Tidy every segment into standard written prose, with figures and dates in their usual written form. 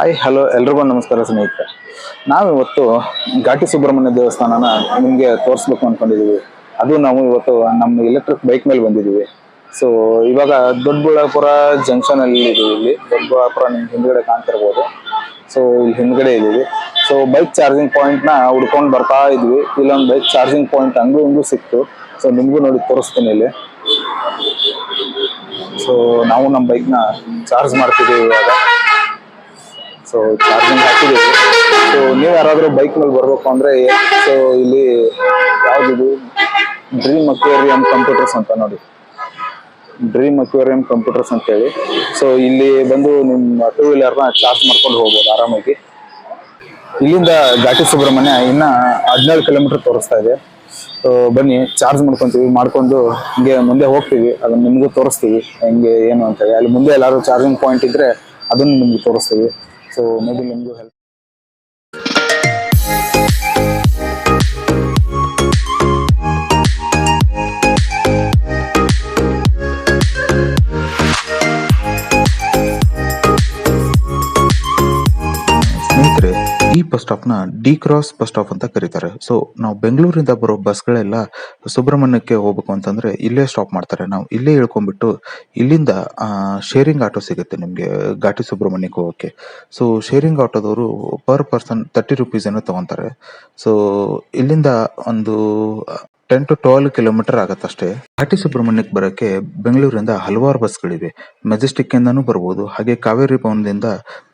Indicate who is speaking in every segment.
Speaker 1: Hi hello ಎಲ್ರಿಗೂ ನಮಸ್ಕಾರ ಸ್ನೇಹಿತರೆ. ನಾವಿವತ್ತು ಘಾಟಿ ಸುಬ್ರಹ್ಮಣ್ಯ ದೇವಸ್ಥಾನನ ನಿಮಗೆ ತೋರಿಸ್ಬೇಕು ಅನ್ಕೊಂಡಿದೀವಿ. ಅದು ನಾವು ಇವತ್ತು ನಮ್ಮ ಎಲೆಕ್ಟ್ರಿಕ್ ಬೈಕ್ ಮೇಲೆ ಬಂದಿದ್ದೀವಿ. ಸೊ ಇವಾಗ ದೊಡ್ಡಬಳ್ಳಾಪುರ ಜಂಕ್ಷನ್ ಅಲ್ಲಿ ಇದೀವಿ. ಇಲ್ಲಿ ದೊಡ್ಡಬಳ್ಳಾಪುರ ನಿಮ್ಗೆ ಹಿಂದ್ಗಡೆ ಕಾಣ್ತಿರ್ಬೋದು. ಸೊ ಇಲ್ಲಿ ಹಿಂದ್ಗಡೆ ಇದೀವಿ. ಸೊ ಬೈಕ್ ಚಾರ್ಜಿಂಗ್ ಪಾಯಿಂಟ್ ನ ಹುಡ್ಕೊಂಡು ಬರ್ತಾ ಇದ್ವಿ. ಇಲ್ಲೊಂದು ಬೈಕ್ ಚಾರ್ಜಿಂಗ್ ಪಾಯಿಂಟ್ ಹಂಗೂ ಹಿಂಗೂ ಸಿಕ್ತು. ಸೊ ನಿಮ್ಗೂ ನೋಡಿ ತೋರಿಸ್ತೀನಿ ಇಲ್ಲಿ. ಸೊ ನಾವು ನಮ್ಮ ಬೈಕ್ ನ ಚಾರ್ಜ್ ಮಾಡ್ತಿದ್ದೀವಿ ಇವಾಗ. ಸೊ ಚಾರ್ಜಿಂಗ್ ಹಾಕಿದ್ದೀವಿ. ಸೊ ನೀವು ಯಾರಾದರೂ ಬೈಕ್ ಮೇಲೆ ಬರ್ಬೇಕು ಅಂದ್ರೆ ಸೊ ಇಲ್ಲಿ ಯಾವ್ದು ಡ್ರೀಮ್ ಅಕ್ವೇರಿಯಂ ಕಂಪ್ಯೂಟರ್ಸ್ ಅಂತ ನೋಡಿ, ಡ್ರೀಮ್ ಅಕ್ವೇರಿಯಂ ಕಂಪ್ಯೂಟರ್ಸ್ ಅಂತ ಹೇಳಿ. ಸೊ ಇಲ್ಲಿ ಬಂದು ನಿಮ್ಮ ಟೂ ವೀಲರ್ನ ಚಾರ್ಜ್ ಮಾಡ್ಕೊಂಡು ಹೋಗ್ಬೋದು ಆರಾಮಾಗಿ. ಇಲ್ಲಿಂದ ಘಾಟಿ ಸುಬ್ರಹ್ಮಣ್ಯ ಇನ್ನ 17 ಕಿಲೋಮೀಟರ್ ತೋರಿಸ್ತಾ ಇದೆ. ಸೊ ಬನ್ನಿ ಚಾರ್ಜ್ ಮಾಡ್ಕೊಂಡು ಹಿಂಗೆ ಮುಂದೆ ಹೋಗ್ತೀವಿ. ಅದನ್ನ ನಿಮಗೂ ತೋರಿಸ್ತೀವಿ ಹೆಂಗೆ ಏನು ಅಂತ ಹೇಳಿ. ಅಲ್ಲಿ ಮುಂದೆ ಎಲ್ಲಾದ್ರು ಚಾರ್ಜಿಂಗ್ ಪಾಯಿಂಟ್ ಇದ್ರೆ ಅದನ್ನು ನಿಮ್ಗೆ ತೋರಿಸ್ತೀವಿ. ಸೊ ಮೇಬಿ ನಿಮಗೂ ಹೆಲ್ಪ್.
Speaker 2: ಸ್ನೇಹಿತರೆ, ಈ ಬಸ್ ಸ್ಟಾಪ್ ನ ಡಿ ಕ್ರಾಸ್ ಬಸ್ ಸ್ಟಾಪ್ ಅಂತ ಕರೀತಾರೆ. ಸೊ ನಾವು ಬೆಂಗಳೂರಿಂದ ಬರೋ ಬಸ್ಗಳೆಲ್ಲ ಸುಬ್ರಹ್ಮಣ್ಯಕ್ಕೆ ಹೋಗ್ಬೇಕು ಅಂತಂದ್ರೆ ಇಲ್ಲೇ ಸ್ಟಾಪ್ ಮಾಡ್ತಾರೆ. ನಾವು ಇಲ್ಲೇ ಇಳ್ಕೊಂಡ್ಬಿಟ್ಟು ಇಲ್ಲಿಂದ ಶೇರಿಂಗ್ ಆಟೋ ಸಿಗುತ್ತೆ ನಿಮ್ಗೆ ಘಾಟಿ ಸುಬ್ರಹ್ಮಣ್ಯಕ್ಕೆ ಹೋಗೋಕೆ. ಸೊ ಶೇರಿಂಗ್ ಆಟೋದವರು ಪರ್ ಪರ್ಸನ್ 30 ರುಪೀಸ್ ಏನೋ ತಗೊಂತಾರೆ. ಸೊ ಇಲ್ಲಿಂದ ಒಂದು 10 to 12 ಕಿಲೋಮೀಟರ್ ಆಗತ್ತಷ್ಟೇ. ಘಾಟಿ ಸುಬ್ರಹ್ಮಣ್ಯಕ್ಕೆ ಬರೋಕೆ ಬೆಂಗಳೂರಿಂದ ಹಲವಾರು ಬಸ್ಗಳಿವೆ. ಮೆಜೆಸ್ಟಿಕ್ ಇಂದಾನು ಬರ್ಬೋದು. ಹಾಗೆ ಕಾವೇರಿ ಭವನದಿಂದ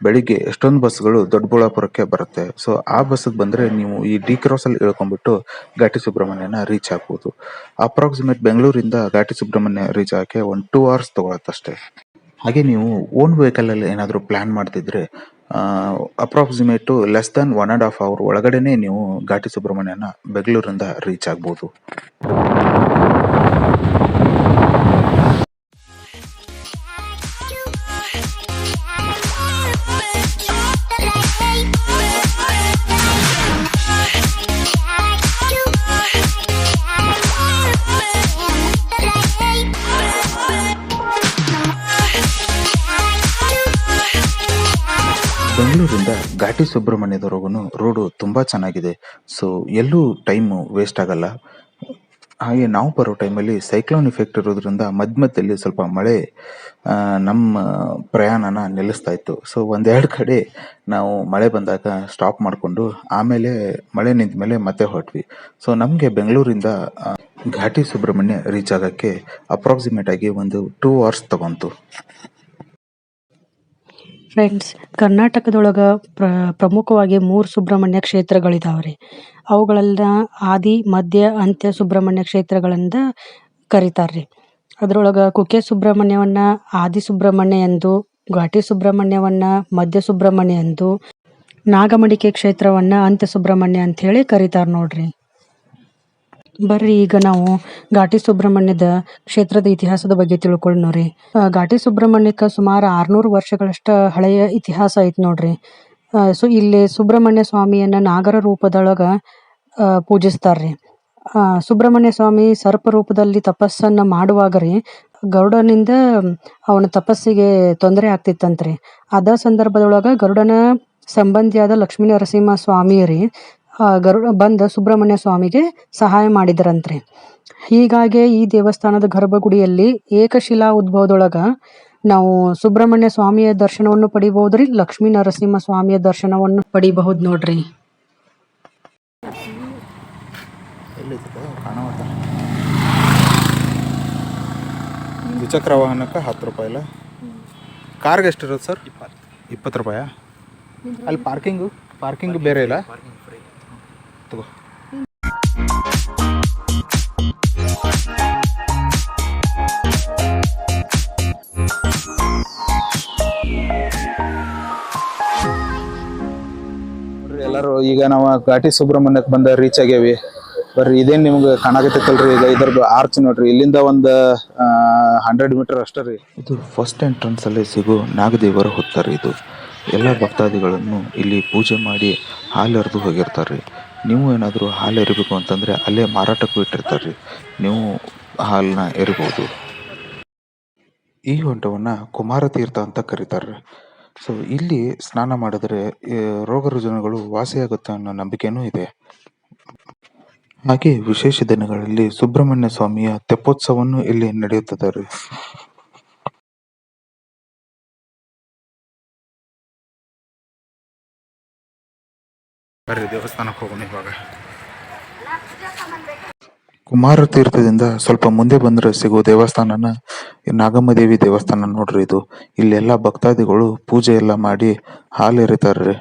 Speaker 2: ಬೆಳಿಗ್ಗೆ ಎಷ್ಟೊಂದು ಬಸ್ಗಳು ದೊಡ್ಡಬಳ್ಳಾಪುರಕ್ಕೆ ಬರುತ್ತೆ. ಸೊ ಆ ಬಸ್ಗೆ ಬಂದ್ರೆ ನೀವು ಈ ಡಿ ಕ್ರಾಸ್ ಅಲ್ಲಿ ಇಳ್ಕೊಂಡ್ಬಿಟ್ಟು ಘಾಟಿ ಸುಬ್ರಹ್ಮಣ್ಯನ ರೀಚ್ ಆಗ್ಬೋದು. ಅಪ್ರಾಕ್ಸಿಮೇಟ್ ಬೆಂಗಳೂರಿಂದ ಘಾಟಿ ಸುಬ್ರಹ್ಮಣ್ಯ ರೀಚ್ ಆಗಕ್ಕೆ ಒಂದು 2 hours ತಗೊಳತ್ತಷ್ಟೇ. ಹಾಗೆ ನೀವು ಓನ್ ವೆಹಿಕಲ್ ಅಲ್ಲಿ ಏನಾದ್ರು ಪ್ಲಾನ್ ಮಾಡ್ತಿದ್ರೆ ಅಪ್ರಾಕ್ಸಿಮೇಟ್ ಲೆಸ್ ದನ್ 1.5 hour ಒಳಗಡೆನೆ ನೀವು ಘಾಟಿ ಸುಬ್ರಹ್ಮಣ್ಯನ ಬೆಂಗಳೂರಿಂದ ರೀಚ್ ಆಗ್ಬೋದು. ಬೆಂಗಳೂರಿಂದ ಘಾಟಿ ಸುಬ್ರಹ್ಮಣ್ಯದವರೆಗೂ ರೋಡು ತುಂಬಾ ಚೆನ್ನಾಗಿದೆ. ಸೊ ಎಲ್ಲೂ ಟೈಮ್ ವೇಸ್ಟ್ ಆಗಲ್ಲ. ಹಾಗೆ ನಾವು ಬರೋ ಟೈಮಲ್ಲಿ ಸೈಕ್ಲೋನ್ ಇಫೆಕ್ಟ್ ಇರೋದ್ರಿಂದ ಮಧ್ಯದಲ್ಲಿ ಸ್ವಲ್ಪ ಮಳೆ ನಮ್ಮ ಪ್ರಯಾಣನ ನಿಲ್ಲಿಸ್ತಾ ಇತ್ತು. ಸೊ ಒಂದೆರಡು ಕಡೆ ನಾವು ಮಳೆ ಬಂದಾಗ ಸ್ಟಾಪ್ ಮಾಡಿಕೊಂಡು ಆಮೇಲೆ ಮಳೆ ನಿಂತ ಮೇಲೆ ಮತ್ತೆ ಹೊರಟ್ವಿ. ಸೊ ನಮಗೆ ಬೆಂಗಳೂರಿಂದ ಘಾಟಿ ಸುಬ್ರಹ್ಮಣ್ಯ ರೀಚ್ ಆಗಕ್ಕೆ ಅಪ್ರಾಕ್ಸಿಮೇಟ್ ಆಗಿ ಒಂದು 2 hours ತಗೊಂತು.
Speaker 3: ಫ್ರೆಂಡ್ಸ್, ಕರ್ನಾಟಕದೊಳಗ ಪ್ರಮುಖವಾಗಿ 3 ಸುಬ್ರಹ್ಮಣ್ಯ ಕ್ಷೇತ್ರಗಳಿದಾವ್ರಿ. ಅವುಗಳನ್ನ ಆದಿ ಮಧ್ಯ ಅಂತ್ಯ ಸುಬ್ರಹ್ಮಣ್ಯ ಕ್ಷೇತ್ರಗಳಿಂದ ಕರೀತಾರ್ರಿ. ಅದ್ರೊಳಗ ಕುಕ್ಕೆ ಸುಬ್ರಹ್ಮಣ್ಯವನ್ನ ಆದಿ ಸುಬ್ರಹ್ಮಣ್ಯ ಎಂದು, ಘಾಟಿ ಸುಬ್ರಹ್ಮಣ್ಯವನ್ನ ಮಧ್ಯ ಸುಬ್ರಹ್ಮಣ್ಯ ಎಂದು, ನಾಗಮಡಿಕೆ ಕ್ಷೇತ್ರವನ್ನ ಅಂತ್ಯ ಸುಬ್ರಹ್ಮಣ್ಯ ಅಂತ ಹೇಳಿ ಕರೀತಾರ ನೋಡ್ರಿ. ಬರ್ರಿ ಈಗ ನಾವು ಘಾಟಿ ಸುಬ್ರಹ್ಮಣ್ಯದ ಕ್ಷೇತ್ರದ ಇತಿಹಾಸದ ಬಗ್ಗೆ ತಿಳ್ಕೊಳ್ಳೋರಿ. ಘಾಟಿ ಸುಬ್ರಹ್ಮಣ್ಯಕ್ಕೆ ಸುಮಾರು 600 ವರ್ಷಗಳಷ್ಟ ಹಳೆಯ ಇತಿಹಾಸ ಐತಿ ನೋಡ್ರಿ. ಸೊ ಇಲ್ಲಿ ಸುಬ್ರಹ್ಮಣ್ಯ ಸ್ವಾಮಿಯನ್ನ ನಾಗರ ರೂಪದೊಳಗ ಪೂಜಿಸ್ತಾರ್ರಿ. ಸುಬ್ರಹ್ಮಣ್ಯ ಸ್ವಾಮಿ ಸರ್ಪ ರೂಪದಲ್ಲಿ ತಪಸ್ಸನ್ನ ಮಾಡುವಾಗ ರೀ ಗರುಡನಿಂದ ಅವನ ತಪಸ್ಸಿಗೆ ತೊಂದರೆ ಆಗ್ತಿತ್ತಂತ್ರಿ. ಅದ ಸಂದರ್ಭದೊಳಗ ಗರುಡನ ಸಂಬಂಧಿಯಾದ ಲಕ್ಷ್ಮೀ ನರಸಿಂಹ ಸ್ವಾಮಿ ರೀ ಗರುಡ ಬಂದ ಸುಬ್ರಹ್ಮಣ್ಯ ಸ್ವಾಮಿಗೆ ಸಹಾಯ ಮಾಡಿದರಂತ್ರಿ. ಹೀಗಾಗಿ ಈ ದೇವಸ್ಥಾನದ ಗರ್ಭಗುಡಿಯಲ್ಲಿ ಏಕಶಿಲಾ ಉದ್ಭವದೊಳಗ ನಾವು ಸುಬ್ರಹ್ಮಣ್ಯ ಸ್ವಾಮಿಯ ದರ್ಶನವನ್ನು ಪಡಿಬಹುದ್ರಿ, ಲಕ್ಷ್ಮೀ ನರಸಿಂಹ ಸ್ವಾಮಿಯ ದರ್ಶನವನ್ನು ಪಡಿಬಹುದು ನೋಡ್ರಿ.
Speaker 2: ದ್ವಿಚಕ್ರ ವಾಹನಕ್ಕೆ 10 ರೂಪಾಯಿ ಇಲ್ಲ. ಕಾರ್ಗೆ ಎಷ್ಟಿರೋದು ಸರ್? 20 ರೂಪಾಯಾ? ಅಲ್ಲಿ ಪಾರ್ಕಿಂಗ್ ಬೇರೆ ಇಲ್ಲ ತಗೋ.
Speaker 1: ಎಲ್ಲರೂ ಈಗ ನಾವು ಘಾಟಿ ಸುಬ್ರಹ್ಮಣ್ಯಕ್ಕೆ ಬಂದ ರೀಚ್ ಆಗ್ಯಾವಿ. ಬರ್ರಿ ಇದೇನ್ ನಿಮ್ಗೆ ಕಾಣಾಕತ್ತೈತಲ್ರಿ, ಈಗ ಇದ್ರದ್ದು ಆರ್ಚ್ ನೋಡ್ರಿ. ಇಲ್ಲಿಂದ ಒಂದು 100 ಮೀಟರ್ ಅಷ್ಟೇ ರೀ.
Speaker 2: ಇದು ಫಸ್ಟ್ ಎಂಟ್ರೆನ್ಸ್ ಅಲ್ಲಿ ಸಿಗೋ ನಾಗದೇವರ ಹೊತ್ತಾರೆ. ಇದು ಎಲ್ಲ ಭಕ್ತಾದಿಗಳನ್ನು ಇಲ್ಲಿ ಪೂಜೆ ಮಾಡಿ ಹಾಲೆರೆದು ಹೋಗಿರ್ತಾರೆ. ನೀವು ಏನಾದರೂ ಹಾಲು ಎರಿಬೇಕು ಅಂತಂದ್ರೆ ಅಲ್ಲೇ ಮಾರಾಟಕ್ಕೂ ಇಟ್ಟಿರ್ತಾರೆ. ನೀವು ಹಾಲನ್ನ ಎರಿಬಹುದು. ಈ ಹೊಂಡವನ್ನ ಕುಮಾರ ತೀರ್ಥ ಅಂತ ಕರೀತಾರೆ. ಸೊ ಇಲ್ಲಿ ಸ್ನಾನ ಮಾಡಿದ್ರೆ ರೋಗ ರುಜಿನಗಳು ವಾಸಿಯಾಗುತ್ತೆ ಅನ್ನೋ ನಂಬಿಕೆನೂ ಇದೆ. ಹಾಗೆ ವಿಶೇಷ ದಿನಗಳಲ್ಲಿ ಸುಬ್ರಹ್ಮಣ್ಯ ಸ್ವಾಮಿಯ ತೆಪ್ಪೋತ್ಸವವನ್ನು ಇಲ್ಲಿ ನಡೆಯುತ್ತದೆ ರೀ. ಬರ್ರಿ ದೇವಸ್ಥಾನಕ್ಕೆ ಹೋಗೋಣ ಇವಾಗ. ಕುಮಾರ ತೀರ್ಥದಿಂದ ಸ್ವಲ್ಪ ಮುಂದೆ ಬಂದ್ರೆ ಸಿಗೋ ದೇವಸ್ಥಾನನ ನಾಗಮ್ಮ ದೇವಿ ದೇವಸ್ಥಾನ ನೋಡ್ರಿ. ಇದು ಇಲ್ಲೆಲ್ಲಾ ಭಕ್ತಾದಿಗಳು ಪೂಜೆ ಎಲ್ಲ ಮಾಡಿ ಹಾಲು ಎರಿತಾರ್ರಿ.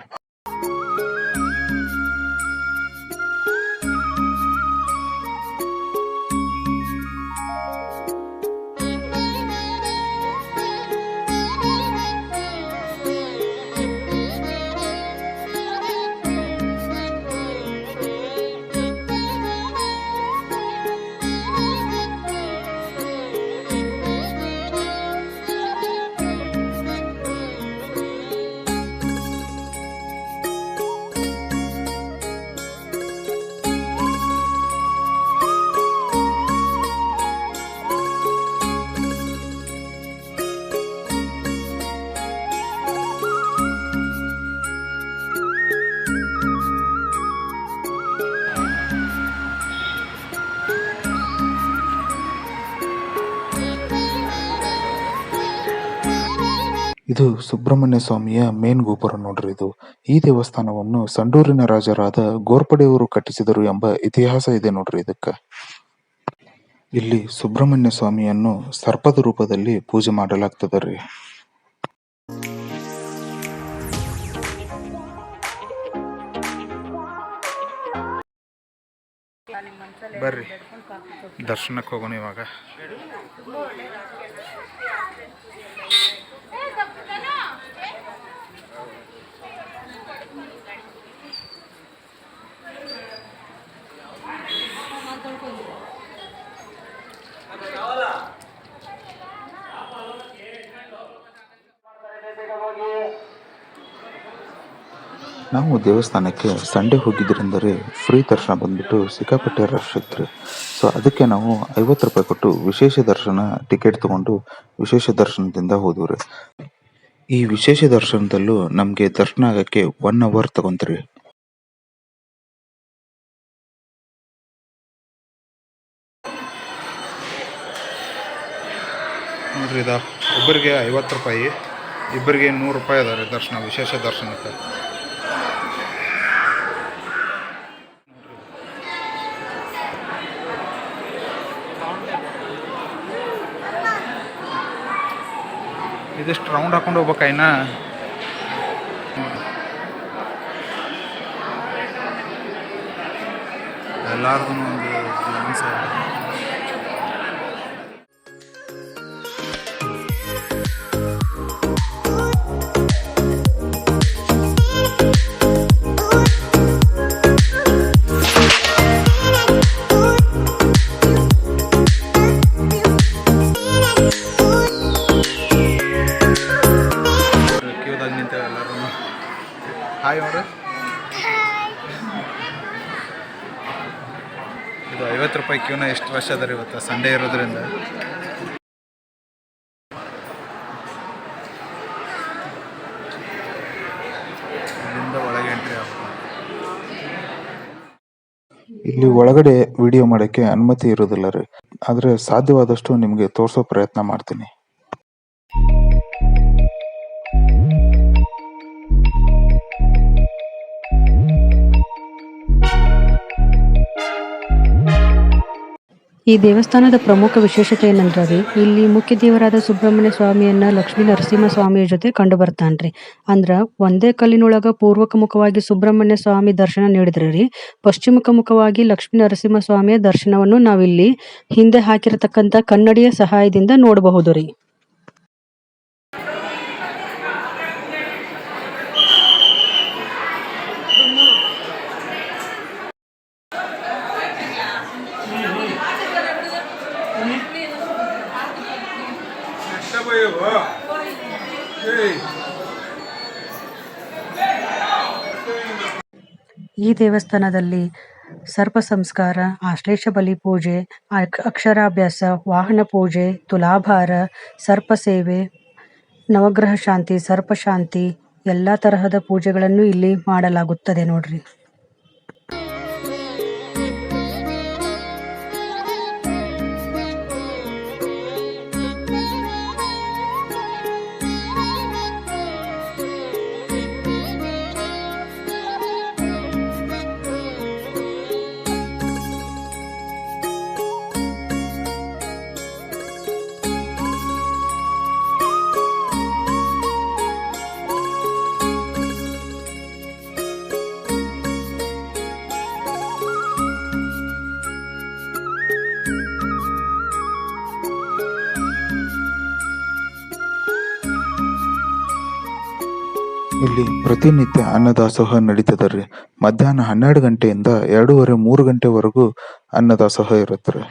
Speaker 2: ಇದು ಸುಬ್ರಹ್ಮಣ್ಯ ಸ್ವಾಮಿಯ ಮೇನ್ ಗೋಪುರ ನೋಡ್ರಿ. ಇದು ಈ ದೇವಸ್ಥಾನವನ್ನು ಸಂಡೂರಿನ ರಾಜರಾದ ಗೋರ್ಪಡೆಯವರು ಕಟ್ಟಿಸಿದರು ಎಂಬ ಇತಿಹಾಸ ಇದೆ ನೋಡ್ರಿ. ಇದಕ್ಕ ಇಲ್ಲಿ ಸುಬ್ರಹ್ಮಣ್ಯ ಸ್ವಾಮಿಯನ್ನು ಸರ್ಪದ ರೂಪದಲ್ಲಿ ಪೂಜೆ ಮಾಡಲಾಗ್ತದ ರೀ. ಬರ್ರಿ ದರ್ಶನಕ್ಕೆ ಹೋಗೋಣ ಇವಾಗ. ನಾವು ದೇವಸ್ಥಾನಕ್ಕೆ ಸಂಡೇ ಹೋಗಿದ್ರಿಂದ ರೀ ಫ್ರೀ ದರ್ಶನ ಬಂದ್ಬಿಟ್ಟು ಸಿಕ್ಕಾಪಟ್ಟೆ ರಶ್ ಇತ್ತು. ಸೊ ಅದಕ್ಕೆ ನಾವು 50 ರೂಪಾಯಿ ಕೊಟ್ಟು ವಿಶೇಷ ದರ್ಶನ ಟಿಕೆಟ್ ತಗೊಂಡು ವಿಶೇಷ ದರ್ಶನದಿಂದ ಹೋದ್ವಿ. ಈ ವಿಶೇಷ ದರ್ಶನದಲ್ಲೂ ನಮ್ಗೆ ದರ್ಶನ ಆಗಕ್ಕೆ 1 ಅವರ್ ತಗೊಂತ್ರಿ. ನೋಡ್ರಿ, ಇದ ಒಬ್ಬರಿಗೆ 50 ರೂಪಾಯಿ, ಇಬ್ಬರಿಗೆ 100 ರೂಪಾಯಿ ಅದ ರೀ ದರ್ಶನ, ವಿಶೇಷ ದರ್ಶನಕ್ಕೆ. ಇದಿಷ್ಟು ರೌಂಡ್ ಹಾಕೊಂಡು ಹೋಗ್ಬೇಕೈನ. ಎಲ್ಲಾರ್ದು ಒಂದು ಗ್ಲಾನ್ಸ್. ಕ್ಯೂದಾಗ ನಿಂತೇವೆ ಎಲ್ಲರೂ. ಹಾಯ್ ನೋಡ್ರಿ. ಇದು 50 ರೂಪಾಯಿ ಕ್ಯೂನ ಎಷ್ಟು ರಶ್ ಅದ ರೀ ಇವತ್ತು ಸಂಡೇ ಇರೋದ್ರಿಂದ. ಇಲ್ಲಿಂದ ಒಳಗೆ ಎಂಟ್ರಿ ಆಗುತ್ತೆ. ಇಲ್ಲಿ ಒಳಗಡೆ ವಿಡಿಯೋ ಮಾಡೋಕ್ಕೆ ಅನುಮತಿ ಇರೋದಿಲ್ಲ ರೀ, ಆದರೆ ಸಾಧ್ಯವಾದಷ್ಟು ನಿಮಗೆ ತೋರಿಸೋ ಪ್ರಯತ್ನ ಮಾಡ್ತೀನಿ.
Speaker 3: ಈ ದೇವಸ್ಥಾನದ ಪ್ರಮುಖ ವಿಶೇಷತೆ ಏನಂದ್ರೆ ಇಲ್ಲಿ ಮುಖ್ಯ ದೇವರಾದ ಸುಬ್ರಹ್ಮಣ್ಯ ಸ್ವಾಮಿಯನ್ನ ಲಕ್ಷ್ಮೀ ನರಸಿಂಹ ಸ್ವಾಮಿಯ ಜೊತೆ ಕಂಡು ಬರ್ತಾನ್ರಿ. ಅಂದ್ರ ಒಂದೇ ಕಲ್ಲಿನೊಳಗ ಪೂರ್ವಕ ಮುಖವಾಗಿ ಸುಬ್ರಹ್ಮಣ್ಯ ಸ್ವಾಮಿ ದರ್ಶನ ನೀಡಿದ್ರೆ ರೀ, ಪಶ್ಚಿಮಕ ಮುಖವಾಗಿ ಲಕ್ಷ್ಮೀ ನರಸಿಂಹ ಸ್ವಾಮಿಯ ದರ್ಶನವನ್ನು ನಾವಿಲ್ಲಿ ಹಿಂದೆ ಹಾಕಿರತಕ್ಕಂತ ಕನ್ನಡಿಯ ಸಹಾಯದಿಂದ ನೋಡಬಹುದು ರೀ. ಈ ದೇವಸ್ಥಾನದಲ್ಲಿ ಸರ್ಪ ಸಂಸ್ಕಾರ, ಆಶ್ಲೇಷ ಬಲಿ ಪೂಜೆ, ಅಕ್ಷರಾಭ್ಯಾಸ, ವಾಹನ ಪೂಜೆ, ತುಲಾಭಾರ, ಸರ್ಪ ಸೇವೆ ನವಗ್ರಹ ಶಾಂತಿ, ಸರ್ಪ ಶಾಂತಿ ಎಲ್ಲ ತರಹದ ಪೂಜೆಗಳನ್ನು ಇಲ್ಲಿ ಮಾಡಲಾಗುತ್ತದೆ ನೋಡ್ರಿ.
Speaker 2: ಇಲ್ಲಿ ಪ್ರತಿನಿತ್ಯ ಅನ್ನದಾಸೋಹ ನಡೀತದ್ರಿ. ಮಧ್ಯಾಹ್ನ 12 ಗಂಟೆಯಿಂದ 2:30-3 ಗಂಟೆವರೆಗೂ ಅನ್ನದಾಸೋಹ ಇರುತ್ತ್ರಿ.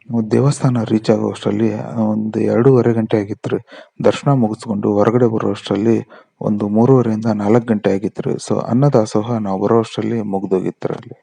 Speaker 2: ನಾವು ದೇವಸ್ಥಾನ ರೀಚ್ ಆಗೋ ಅಷ್ಟರಲ್ಲಿ ಒಂದು 2:30 ಗಂಟೆ ಆಗಿತ್ರಿ. ದರ್ಶನ ಮುಗಿಸ್ಕೊಂಡು ಹೊರಗಡೆ ಬರೋ ಅಷ್ಟರಲ್ಲಿ ಒಂದು 3:30-4 ಗಂಟೆ ಆಗಿತ್ರಿ. ಸೊ ಅನ್ನದಾಸೋಹ ನಾವು ಬರೋ ಅಷ್ಟರಲ್ಲಿ ಮುಗ್ದೋಗಿತ್ರಿ ಅಲ್ಲಿ.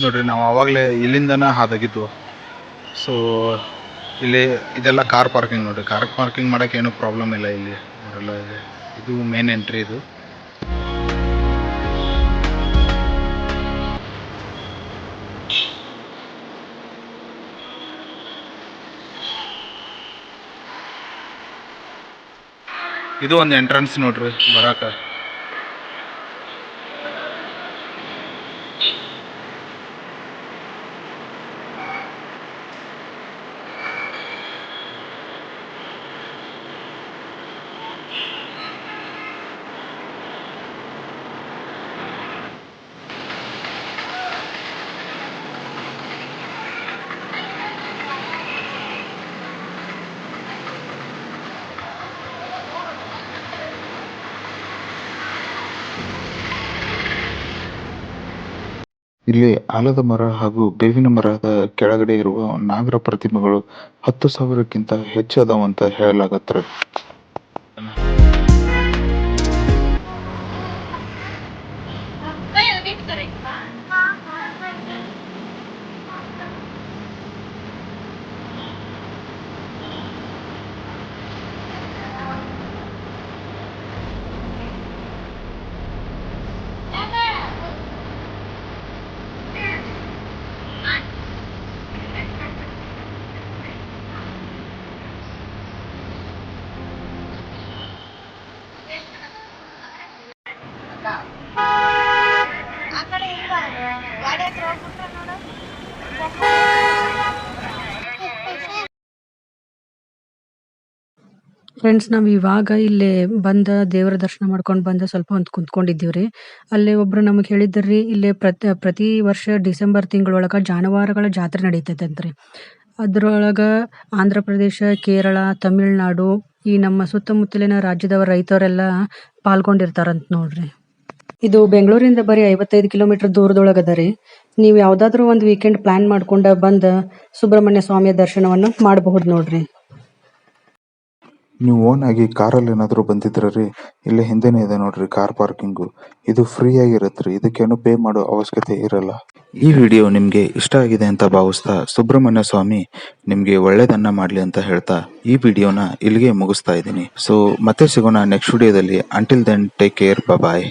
Speaker 1: ನೋಡ್ರಿ, ನಾವು ಆವಾಗಲೇ ಇಲ್ಲಿಂದನ ಹಾದಾಗಿದ್ವು. ಸೊ ಇಲ್ಲಿ ಇದೆಲ್ಲ ಕಾರ್ ಪಾರ್ಕಿಂಗ್ ನೋಡ್ರಿ. ಕಾರ್ ಪಾರ್ಕಿಂಗ್ ಮಾಡೋಕೆ ಏನೂ ಪ್ರಾಬ್ಲಮ್ ಇಲ್ಲ ಇಲ್ಲಿ ನೋಡಲ್ಲ. ಇದು ಮೇನ್ ಎಂಟ್ರಿ. ಇದು ಒಂದು ಎಂಟ್ರೆನ್ಸ್ ನೋಡ್ರಿ ಬರಾಕ.
Speaker 2: ಇಲ್ಲಿ ಆಲದ ಮರ ಹಾಗೂ ಬೇವಿನ ಮರದ ಕೆಳಗಡೆ ಇರುವ ನಾಗರ ಪ್ರತಿಮೆಗಳು 10,000ಕ್ಕಿಂತ ಹೆಚ್ಚು ಅದಾವಂತ ಹೇಳಲಾಗತ್ರಿ.
Speaker 3: ಫ್ರೆಂಡ್ಸ್, ನಾವು ಇವಾಗ ಇಲ್ಲೇ ಬಂದ ದೇವರ ದರ್ಶನ ಮಾಡ್ಕೊಂಡು ಬಂದ ಸ್ವಲ್ಪ ಹೊತ್ತು ಕುಂತ್ಕೊಂಡಿದ್ದೀವ್ರಿ. ಅಲ್ಲೇ ಒಬ್ರು ನಮಗೆ ಹೇಳಿದ್ರಿ, ಇಲ್ಲೇ ಪ್ರತಿ ವರ್ಷ ಡಿಸೆಂಬರ್ ತಿಂಗಳೊಳಗ ಜಾನುವಾರುಗಳ ಜಾತ್ರೆ ನಡೀತೈತಂತ್ರಿ. ಅದ್ರೊಳಗ ಆಂಧ್ರ ಪ್ರದೇಶ, ಕೇರಳ, ತಮಿಳ್ನಾಡು ಈ ನಮ್ಮ ಸುತ್ತಮುತ್ತಲಿನ ರಾಜ್ಯದವ ರೈತರೆಲ್ಲ ಪಾಲ್ಗೊಂಡಿರ್ತಾರಂತ ನೋಡ್ರಿ. ಇದು ಬೆಂಗಳೂರಿಂದ ಬರೀ 55 ಕಿಲೋಮೀಟರ್ ದೂರದೊಳಗದ ರೀ. ನೀವು ಯಾವ್ದಾದ್ರು ಒಂದು ವೀಕೆಂಡ್ ಪ್ಲಾನ್ ಮಾಡ್ಕೊಂಡ ಬಂದ ಸುಬ್ರಹ್ಮಣ್ಯ ಸ್ವಾಮಿಯ ದರ್ಶನವನ್ನು ಮಾಡಬಹುದು ನೋಡ್ರಿ.
Speaker 2: ನೀವು ಓನ್ ಆಗಿ ಕಾರಲ್ಲಿ ಏನಾದ್ರು ಬಂದಿದ್ರಿ, ಇಲ್ಲೇ ಹಿಂದೆನೇ ಇದೆ ನೋಡ್ರಿ ಕಾರ್ ಪಾರ್ಕಿಂಗು. ಇದು ಫ್ರೀ ಆಗಿರತ್ರಿ. ಇದಕ್ಕೇನು ಪೇ ಮಾಡೋ ಅವಶ್ಯಕತೆ ಇರಲ್ಲ. ಈ ವಿಡಿಯೋ ನಿಮ್ಗೆ ಇಷ್ಟ ಆಗಿದೆ ಅಂತ ಭಾವಿಸ್ತಾ ಸುಬ್ರಹ್ಮಣ್ಯ ಸ್ವಾಮಿ ನಿಮ್ಗೆ ಒಳ್ಳೇದನ್ನ ಮಾಡ್ಲಿ ಅಂತ ಹೇಳ್ತಾ ಈ ವಿಡಿಯೋನ ಇಲ್ಲಿಗೆ ಮುಗಿಸ್ತಾ ಇದ್ದೀನಿ. ಸೊ ಮತ್ತೆ ಸಿಗೋಣ ನೆಕ್ಸ್ಟ್ ವಿಡಿಯೋದಲ್ಲಿ. ಅಂಟಿಲ್ ದೆನ್ ಟೇಕ್ ಕೇರ್, ಬಾಯ್.